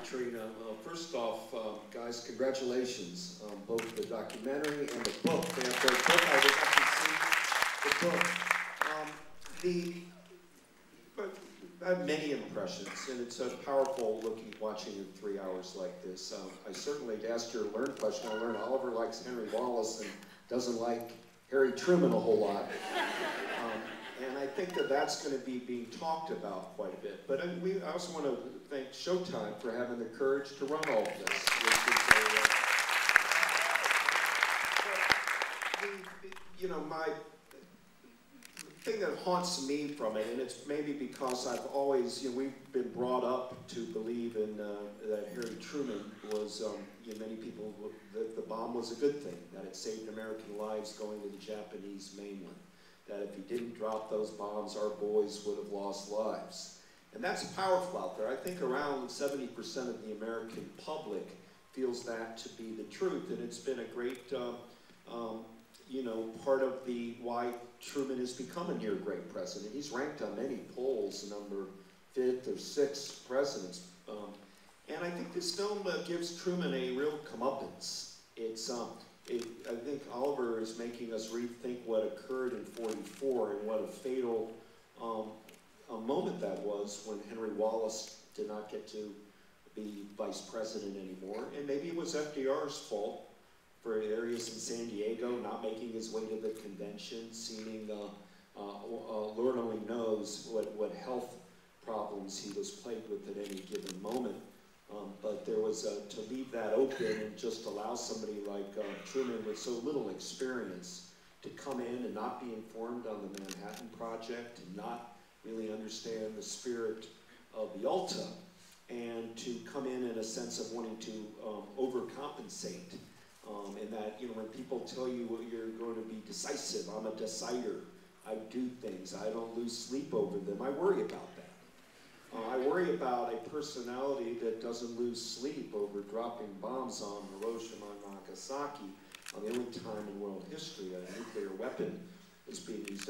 Katrina. First off, guys, congratulations on both the documentary and the book. The book, I didn't actually see the book. I have many impressions, and it's powerful watching in 3 hours like this. I certainly, to ask your learn question, I learned Oliver likes Henry Wallace and doesn't like Harry Truman a whole lot. And I think that that's going to be being talked about quite a bit. But I also want to thank Showtime for having the courage to run all of this. The thing that haunts me from it, and it's maybe because I've always, we've been brought up to believe in that Harry Truman was, many people, that the bomb was a good thing, that it saved American lives going to the Japanese mainland. That if he didn't drop those bombs, our boys would have lost lives. And that's powerful out there. I think around 70% of the American public feels that to be the truth, and it's been a great, part of why Truman has become a near great president. He's ranked on many polls, number 5th or 6th presidents. And I think this film gives Truman a real comeuppance. I think Oliver is making us rethink what occurred in '44 and what a fatal moment that was when Henry Wallace did not get to be vice president anymore. And maybe it was FDR's fault for areas in San Diego not making his way to the convention, seeming, Lord only knows what health problems he was plagued with at any given moment. But there was to leave that open and just allow somebody like Truman with so little experience to come in and not be informed on the Manhattan Project and not really understand the spirit of the Alta, and to come in a sense of wanting to overcompensate. And that, when people tell you you're going to be decisive, I'm a decider, I do things, I don't lose sleep over them, I worry about that. I worry about a personality that doesn't lose sleep over dropping bombs on Hiroshima and Nagasaki on the only time in world history a nuclear weapon is being used.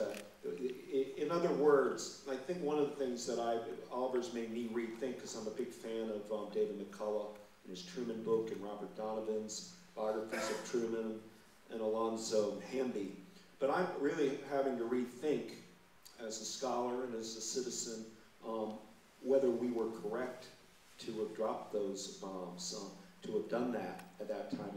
In other words, I think one of the things that Oliver's made me rethink, because I'm a big fan of David McCullough and his Truman book and Robert Donovan's biographies of Truman and Alonzo Hamby. But I'm really having to rethink as a scholar and as a citizen whether we were correct to have dropped those bombs, to have done that at that time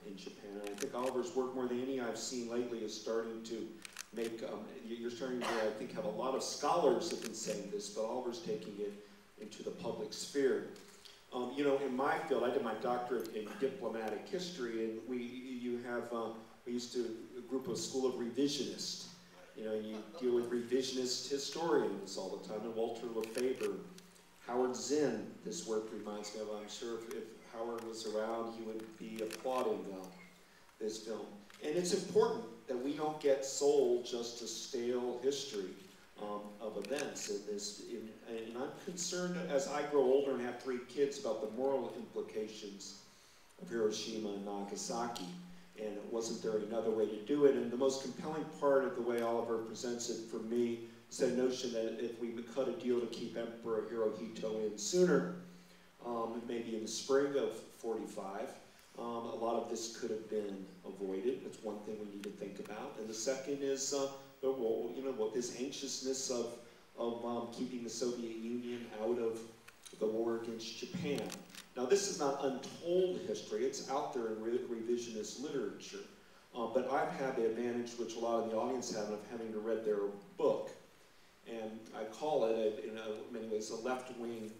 in Japan. And I think Oliver's work, more than any I've seen lately, is starting to make, you're starting to, I think, have a lot of scholars have been saying this, but Oliver's taking it into the public sphere. In my field, I did my doctorate in diplomatic history, and we used to, a group of school of revisionists. You deal with revisionist historians all the time, and Walter Lefebvre, Howard Zinn. This work reminds me of, I'm sure if Howard was around, he would be applauding this film. And it's important that we don't get sold just to stale history of events in this. And I'm concerned as I grow older and have 3 kids about the moral implications of Hiroshima and Nagasaki. And wasn't there another way to do it? And the most compelling part of the way Oliver presents it for me is that notion that if we cut a deal to keep Emperor Hirohito in sooner, maybe in the spring of '45, a lot of this could have been avoided. That's one thing we need to think about. And the second is this anxiousness of keeping the Soviet Union out of the war against Japan. Now, this is not untold history. It's out there in revisionist literature. But I've had the advantage, which a lot of the audience have, of having to read their book. And I call it, in many ways, a left-wing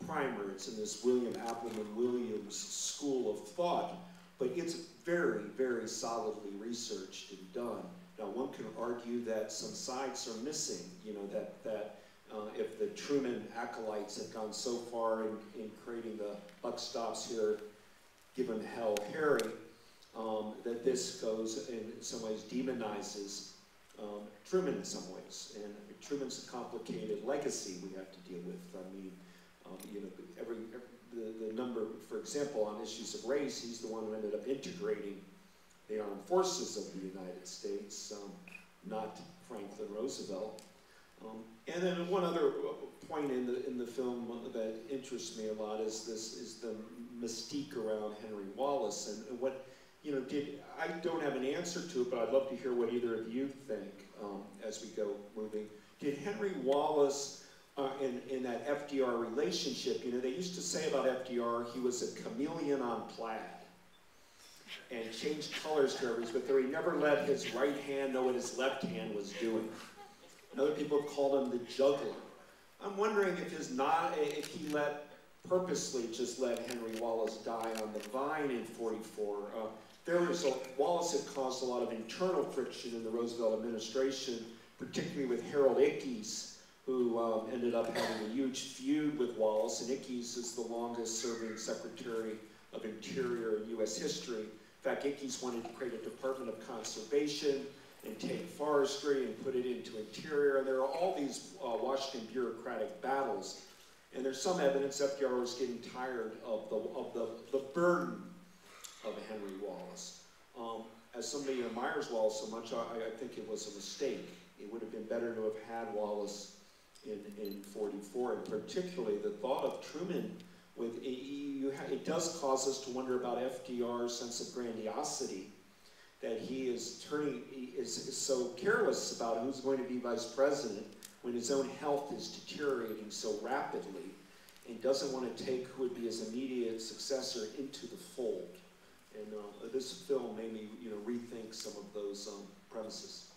primer. It's in this William Appleman Williams school of thought. But it's very, very solidly researched and done. Now, one can argue that some sides are missing, that if the Truman acolytes have gone so far in creating the buck stops here, give him hell Harry, that this goes, in some ways, demonizes Truman in some ways. And Truman's a complicated legacy we have to deal with. I mean, the number, for example, on issues of race, he's the one who ended up integrating the armed forces of the United States, not Franklin Roosevelt. And then one other point in the film that interests me a lot is the mystique around Henry Wallace and what, you know, I don't have an answer to it, but I'd love to hear what either of you think as we go moving. Did Henry Wallace in that FDR relationship, you know, they used to say about FDR he was a chameleon on plaid and changed colors to every, but he never let his right hand know what his left hand was doing. And other people have called him the juggler. I'm wondering if he purposely just let Henry Wallace die on the vine in '44. Wallace had caused a lot of internal friction in the Roosevelt administration, particularly with Harold Ickes, who ended up having a huge feud with Wallace, and Ickes is the longest serving Secretary of Interior in US history. In fact, Ickes wanted to create a Department of Conservation and take forestry and put it into Interior, and there are all these Washington bureaucratic battles. And there's some evidence FDR was getting tired of the burden of Henry Wallace. As somebody who admires Wallace so much, I think it was a mistake. It would have been better to have had Wallace in '44, and particularly the thought of Truman. It does cause us to wonder about FDR's sense of grandiosity, that he is so careless about who's going to be vice president when his own health is deteriorating so rapidly, and doesn't want to take who would be his immediate successor into the fold. And this film made me, you know, rethink some of those premises.